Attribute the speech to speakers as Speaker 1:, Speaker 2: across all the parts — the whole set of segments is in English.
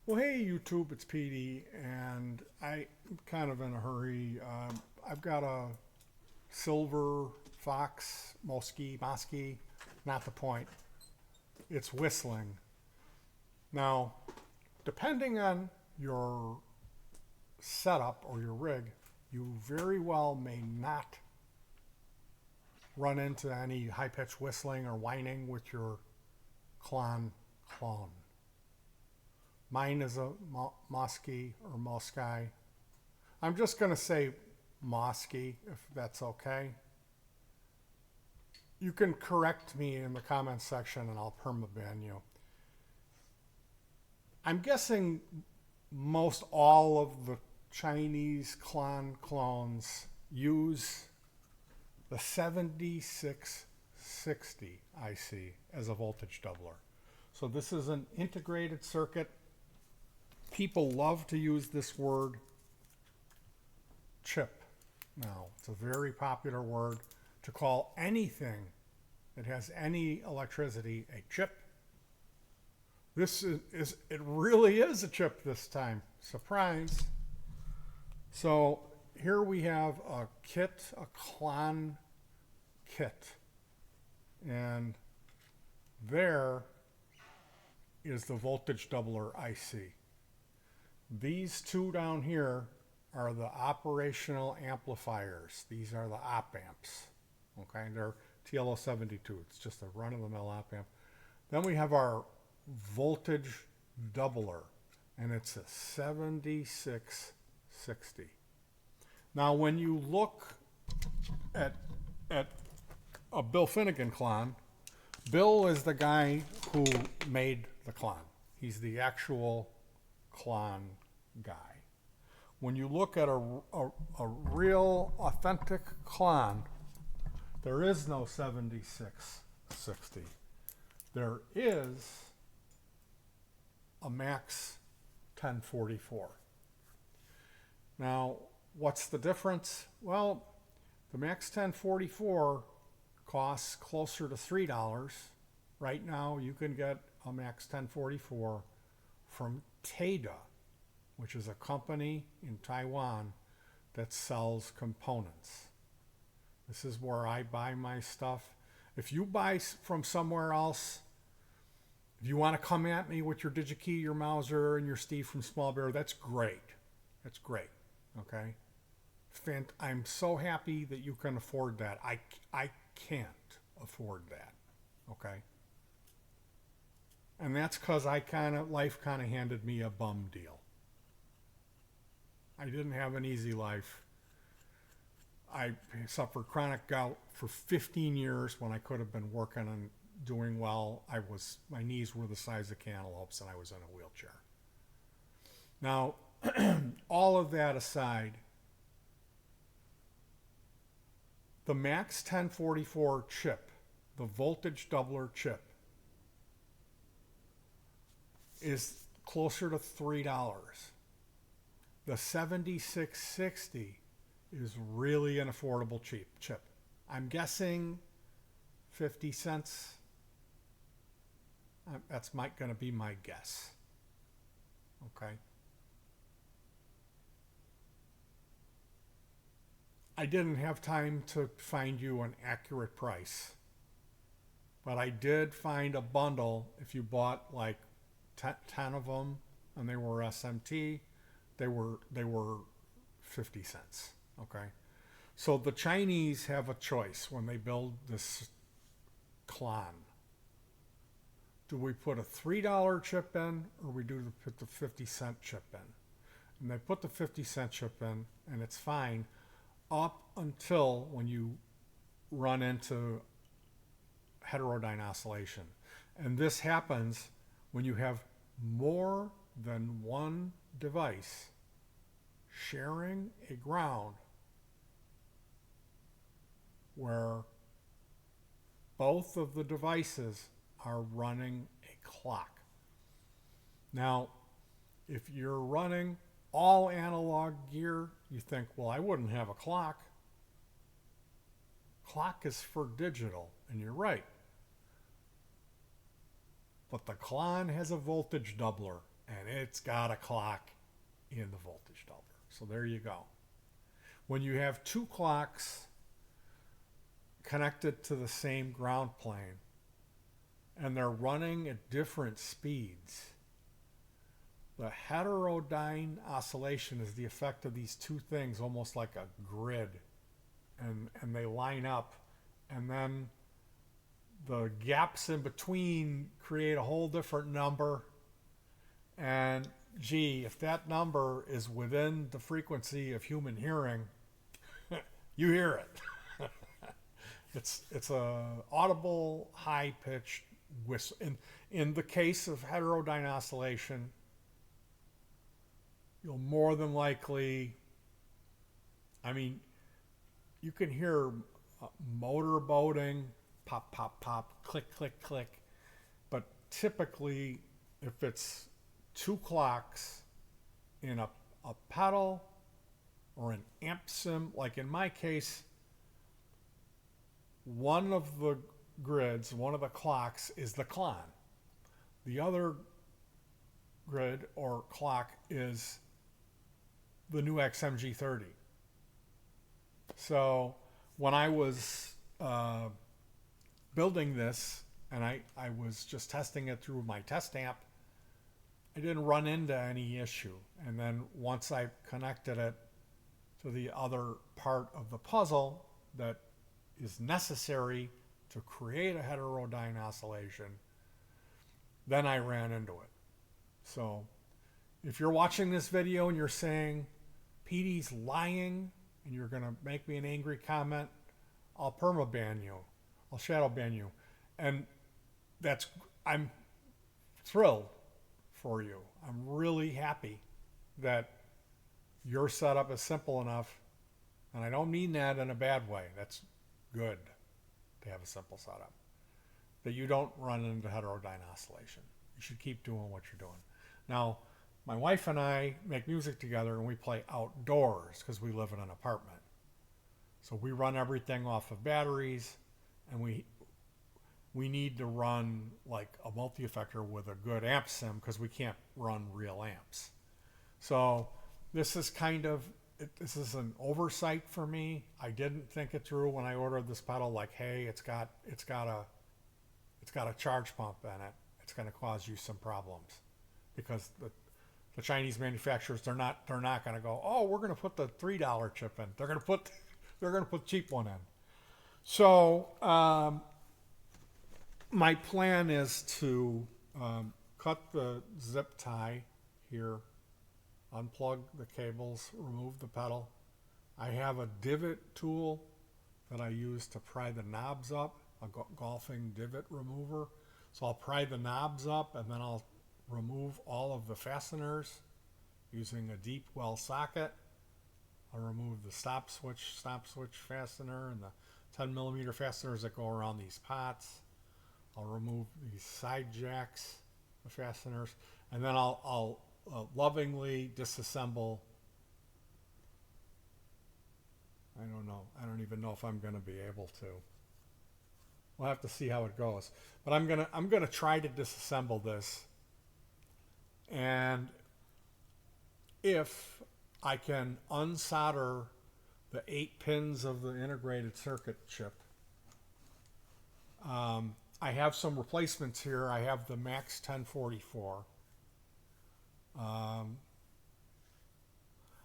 Speaker 1: Well, hey YouTube, it's Petey, and I'm kind of in a hurry. I've got a silver fox, mosky, not the point. It's whistling. Now, depending on your setup or your rig, you very well may not run into any high-pitched whistling or whining with your clone. Mine is a mosky or mosky. I'm just going to say mosky if that's okay. You can correct me in the comments section and I'll permaban you. I'm guessing most all of the Chinese clones use the 7660 IC as a voltage doubler. So this is an integrated circuit. People love to use this word chip now. It's a very popular word to call anything that has any electricity a chip. This is it really is a chip this time. Surprise. So here we have a kit, a klon kit. And there is the voltage doubler IC. These two down here are the operational amplifiers. These are the op amps. Okay, they're TLO72. It's just a run-of-the-mill op amp. Then we have our voltage doubler, and it's a 7660. Now, when you look at a Bill Finnegan clon, Bill is the guy who made the clon. He's the actual clon guy. When you look at a real authentic clon, there is no 7660. There is a max 1044. Now, what's the difference? Well, the max 1044 costs closer to $3. Right now, you can get a max 1044 from Teda, which is a company in Taiwan that sells components. This is where I buy my stuff. If you buy from somewhere else, if you want to come at me with your DigiKey, your Mauser, and your Steve from Small Bear, that's great. That's great. Okay? I'm so happy that you can afford that. I can't afford that. Okay? And that's because life kind of handed me a bum deal. I didn't have an easy life. I suffered chronic gout for 15 years when I could have been working and doing well. My knees were the size of cantaloupes and I was in a wheelchair. Now, all of that aside, the max 1044 chip, the voltage doubler chip, is closer to $3. The 7660 is really an affordable chip. I'm guessing 50 cents. That's going to be my guess. Okay. I didn't have time to find you an accurate price, but I did find a bundle. If you bought like 10 of them and they were SMT, they were 50 cents. Okay. So the Chinese have a choice when they build this clon. Do we put a $3 chip in or we put the 50-cent chip in? And they put the 50-cent chip in and it's fine up until when you run into heterodyne oscillation. And this happens when you have more than one device sharing a ground where both of the devices are running a clock. Now, if you're running all analog gear, you think, well, I wouldn't have a clock. Clock is for digital, and you're right. But the clon has a voltage doubler, and it's got a clock in the voltage doubler. So there you go. When you have two clocks connected to the same ground plane and they're running at different speeds, the heterodyne oscillation is the effect of these two things, almost like a grid, and they line up, and then the gaps in between create a whole different number. And gee, if that number is within the frequency of human hearing, you hear it. It's a audible, high-pitched whistle. In the case of heterodyne oscillation, you'll more than likely, I mean, you can hear motor boating, pop, pop, pop, click, click, click. But typically, if it's two clocks in a pedal or an amp sim, like in my case, one of the grids, one of the clocks is the klon. The other grid or clock is the new XMG30. So when I was building this, and I was just testing it through my test amp, I didn't run into any issue. And then once I connected it to the other part of the puzzle that is necessary to create a heterodyne oscillation, then I ran into it. So if you're watching this video and you're saying, Petey's lying, and you're going to make me an angry comment, I'll permaban you. I'll shadow ban you. And I'm thrilled for you. I'm really happy that your setup is simple enough, and I don't mean that in a bad way. That's good to have a simple setup, that you don't run into heterodyne oscillation. You should keep doing what you're doing. Now, my wife and I make music together, and we play outdoors because we live in an apartment. So we run everything off of batteries, and we need to run like a multi-effector with a good amp sim because we can't run real amps. So this is this is an oversight for me. I didn't think it through when I ordered this pedal, like, hey, it's got a charge pump in it. It's going to cause you some problems, because the Chinese manufacturers, they're not going to go, oh, we're going to put the $3 chip in. They're going to put the cheap one in. So my plan is to cut the zip tie here, unplug the cables, remove the pedal. I have a divot tool that I use to pry the knobs up, a golfing divot remover. So I'll pry the knobs up, and then I'll remove all of the fasteners using a deep well socket. I'll remove the stop switch fastener and the 10 millimeter fasteners that go around these pots. I'll remove these side jacks, the fasteners, and then I'll lovingly disassemble. I don't know. I don't even know if I'm going to be able to. We'll have to see how it goes. But I'm gonna try to disassemble this, and if I can unsolder the 8 pins of the integrated circuit chip. I have some replacements here. I have the Max 1044.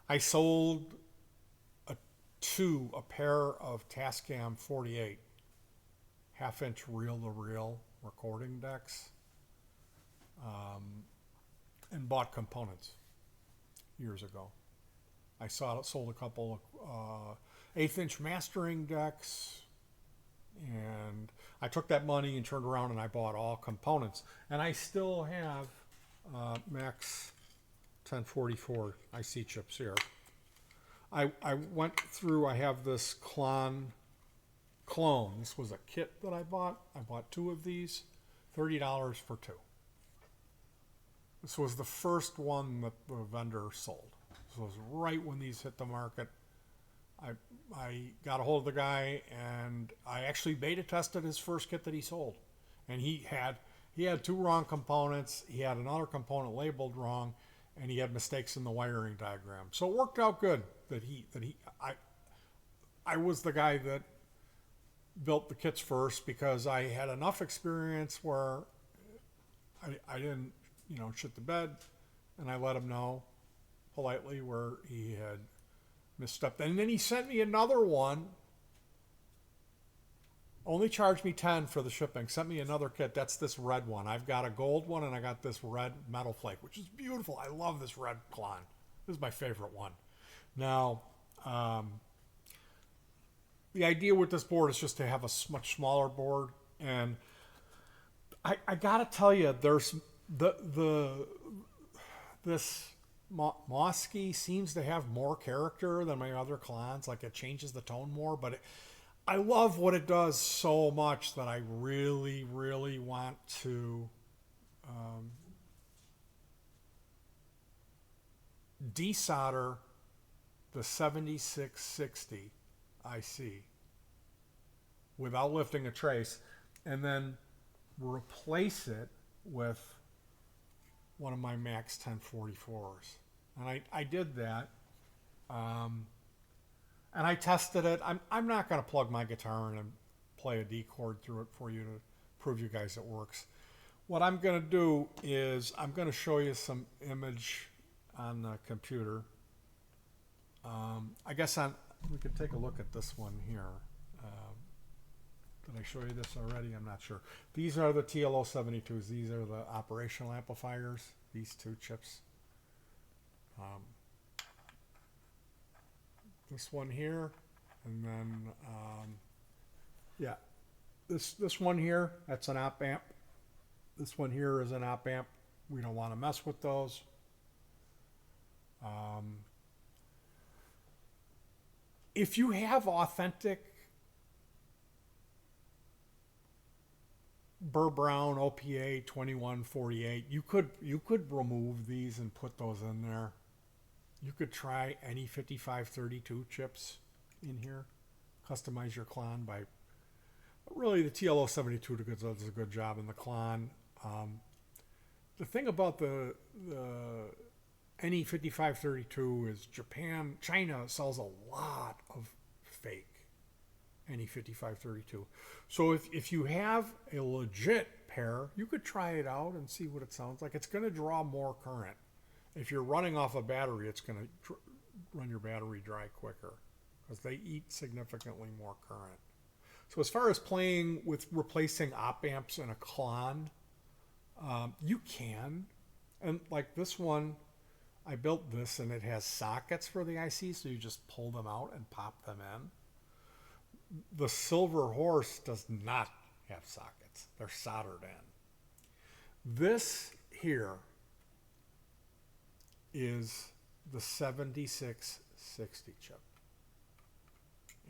Speaker 1: I sold a pair of Tascam 48 half-inch reel-to-reel recording decks, and bought components years ago. I sold a couple of 1/8-inch mastering decks, and I took that money and turned around and I bought all components. And I still have Max 1044 IC chips here. I went through, I have this klon. This was a kit that I bought. I bought 2 of these, $30 for 2. This was the first one that the vendor sold. This was right when these hit the market. I got a hold of the guy, and I actually beta tested his first kit that he sold. And he He had two wrong components. He had another component labeled wrong, and he had mistakes in the wiring diagram. So it worked out good I was the guy that built the kits first because I had enough experience where I didn't, shit the bed, and I let him know politely where he had misstepped. And then he sent me another one. Only charged me 10 for the shipping. Sent me another kit. That's this red one. I've got a gold one and I got this red metal flake, which is beautiful. I love this red klon. This is my favorite one. Now, the idea with this board is just to have a much smaller board. And I gotta tell you, there's this mosky seems to have more character than my other klons. Like, it changes the tone more, but I love what it does so much that I really, really want to desolder the 7660 IC without lifting a trace, and then replace it with one of my Max 1044s. And I did that. And I tested it. I'm not going to plug my guitar in and play a D chord through it for you to prove you guys it works. What I'm going to do is I'm going to show you some image on the computer. I guess we could take a look at this one here. Did I show you this already? I'm not sure. These are the TLO72s. These are the operational amplifiers. These two chips. This one here, and then this one here, that's an op amp. This one here is an op amp. We don't want to mess with those. If you have authentic Burr Brown OPA 2148, you could remove these and put those in there. You could try any 5532 chips in here. Customize your klon by... But really, the TLO72 does a good job in the klon. The thing about the any 5532 is China sells a lot of fake any 5532. So if you have a legit pair, you could try it out and see what it sounds like. It's going to draw more current. If you're running off a battery, it's going to run your battery dry quicker because they eat significantly more current. So as far as playing with replacing op amps in a klon, you can. And like this one, I built this and it has sockets for the IC, so you just pull them out and pop them in. The Silver Horse does not have sockets. They're soldered in. This here is the 7660 chip.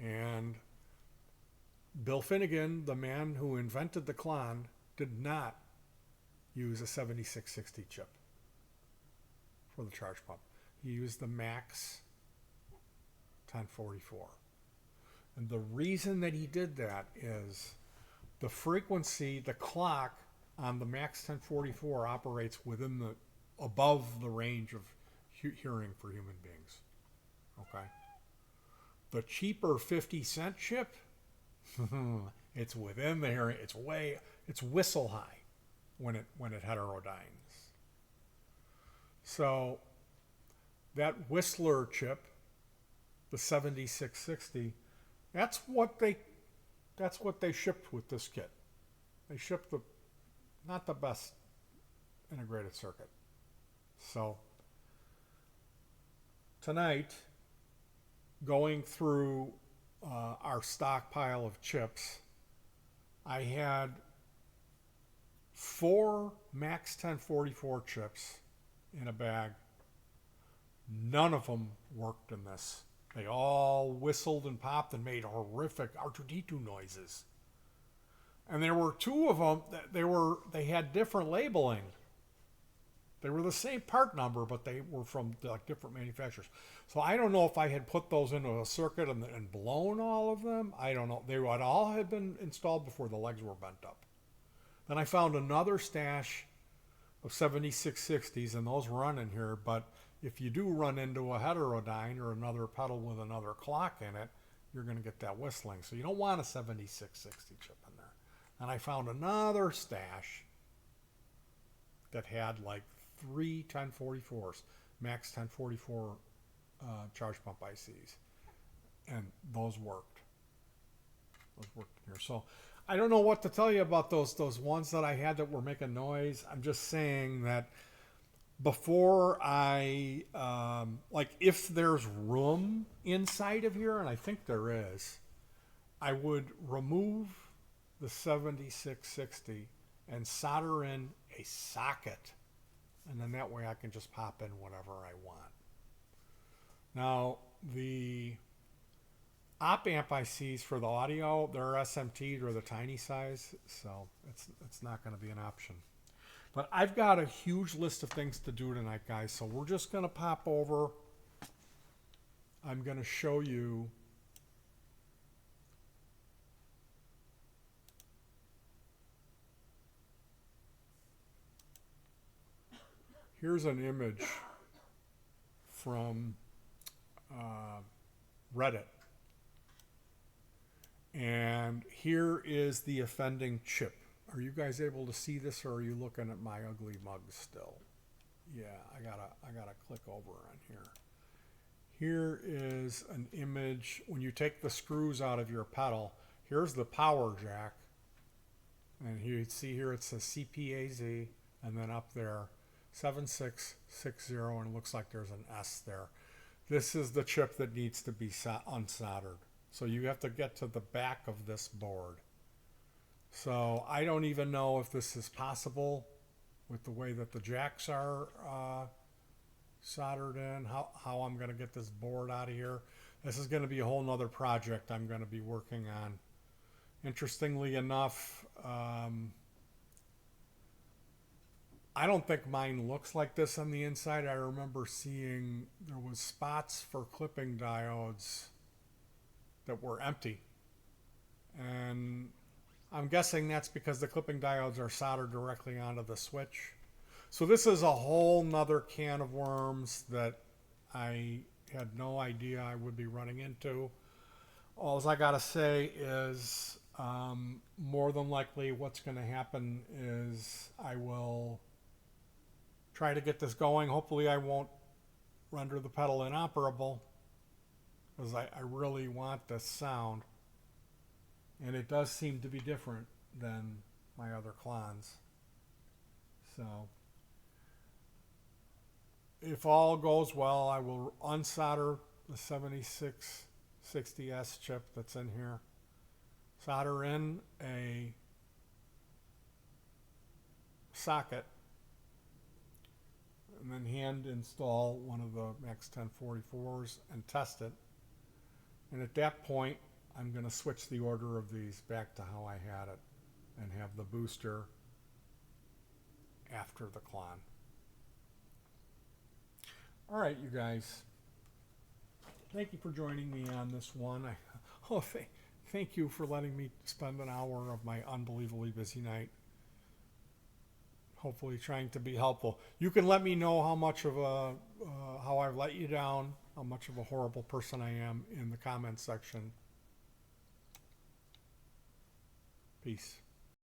Speaker 1: And Bill Finnegan, the man who invented the klon, did not use a 7660 chip for the charge pump. He used the Max 1044. And the reason that he did that is the frequency, the clock on the Max 1044 operates above the range of hearing for human beings. Okay? The cheaper 50-cent chip, it's within the hearing. It's whistle high when it heterodynes. So that Whistler chip, the 7660, that's what they shipped with this kit. They shipped not the best integrated circuit. So tonight, going through our stockpile of chips, I had 4 Max 1044 chips in a bag. None of them worked in this. They all whistled and popped and made horrific R2D2 noises. And there were 2 of them that they had different labeling. They were the same part number, but they were from different manufacturers. So I don't know if I had put those into a circuit and blown all of them. I don't know. They would all have been installed before the legs were bent up. Then I found another stash of 7660s, and those run in here, but if you do run into a heterodyne or another pedal with another clock in it, you're going to get that whistling. So you don't want a 7660 chip in there. And I found another stash that had like 3 1044s, max 1044 charge pump ICs. And those worked. Those worked here. So I don't know what to tell you about those ones that I had that were making noise. I'm just saying that before I, like if there's room inside of here, and I think there is, I would remove the 7660 and solder in a socket. And then that way I can just pop in whatever I want. Now, the op amp ICs for the audio, they're SMT'd or the tiny size, so it's not going to be an option. But I've got a huge list of things to do tonight, guys, so we're just going to pop over. I'm going to show you here's an image from Reddit. And here is the offending chip. Are you guys able to see this, or are you looking at my ugly mug still? Yeah, I gotta click over on here. Here is an image when you take the screws out of your pedal. Here's the power jack. And here you see here it says CPAZ, and then up there 7660, and it looks like there's an S there. This is the chip that needs to be unsoldered. So you have to get to the back of this board. So I don't even know if this is possible with the way that the jacks are soldered in, how I'm going to get this board out of here. This is going to be a whole nother project I'm going to be working on. Interestingly enough, I don't think mine looks like this on the inside. I remember seeing there was spots for clipping diodes that were empty. And I'm guessing that's because the clipping diodes are soldered directly onto the switch. So this is a whole nother can of worms that I had no idea I would be running into. All I gotta say is more than likely what's going to happen is I will try to get this going. Hopefully I won't render the pedal inoperable, because I really want this sound. And it does seem to be different than my other clones. So if all goes well, I will unsolder the 7660S chip that's in here, solder in a socket, and then hand install one of the Max 1044s and test it. And at that point, I'm going to switch the order of these back to how I had it and have the booster after the clon. All right, you guys. Thank you for joining me on this one. Thank you for letting me spend an hour of my unbelievably busy night. Hopefully trying to be helpful. You can let me know how much of how I've let you down, how much of a horrible person I am in the comments section. Peace.